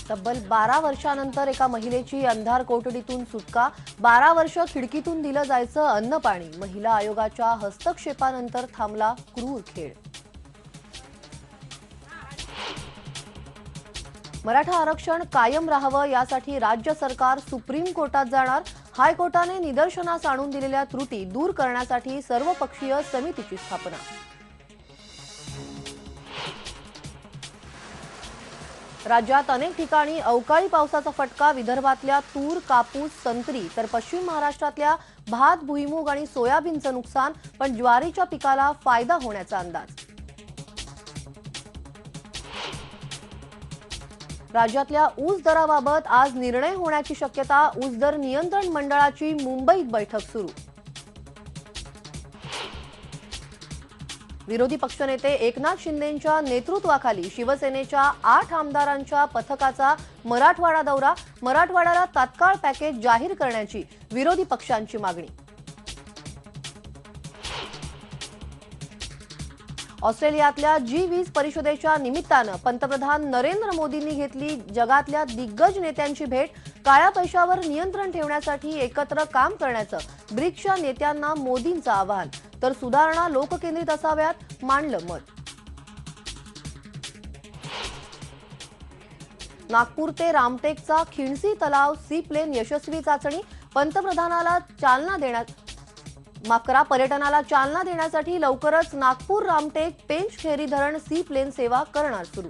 तब्बल 12 वर्षांनंतर एका महिलेची अंधार कोठडीतून सुटका। 12 वर्ष खिडकीतून दिलं जायचं अन्न पाणी। महिला आयोगाच्या हस्तक्षेपानंतर थांबला क्रूर खेळ। मराठा आरक्षण कायम राहावं यासाठी राज्य सरकार सुप्रीम कोर्टात जाणार। हायकोर्टाने निदर्शनास आणून दिलेल्या त्रुटी दूर करण्यासाठी सर्वपक्षीय समितीची स्थापना। राज्यात अनेक ठिकाणी अवकाळी पावसाचा फटका। विदर्भातल्या तूर, कापूस, संत्री तर पश्चिम महाराष्ट्रातल्या भात, भुईमूग आणि सोयाबीनचं नुकसान, पण ज्वारीच्या पिकाला फायदा होण्याचा अंदाज। राज्यातल्या ऊस दराबाबत आज निर्णय होण्याची शक्यता। ऊस दर नियंत्रण मंडळाची मुंबईत बैठक सुरू। विरोधी पक्षनेते एकनाथ शिंदेंच्या नेतृत्वाखाली शिवसेनेच्या 8 आमदारांच्या पथकाचा मराठवाडा दौरा। मराठवाड्याला तात्काळ पॅकेज जाहीर करण्याची विरोधी पक्षांची मागणी। ऑस्ट्रेलियातल्या G20 परिषदेच्या निमित्तानं पंतप्रधान नरेंद्र मोदींनी घेतली जगातल्या दिग्गज नेत्यांची भेट। काळ्या पैशावर नियंत्रण ठेवण्यासाठी एकत्र काम करण्याचं ब्रिक्सच्या नेत्यांना मोदींचं आवाहन। तर सुधारणा लोककेंद्रित असाव्यात, मांडलं मत। नागपूर ते रामटेकचा खिंडसी तलाव सी प्लेन यशस्वी चाचणी। पर्यटनाला चालना देण्यासाठी लवकरच नागपूर रामटेक पेंचखेरी धरण सी प्लेन सेवा करणार सुरू।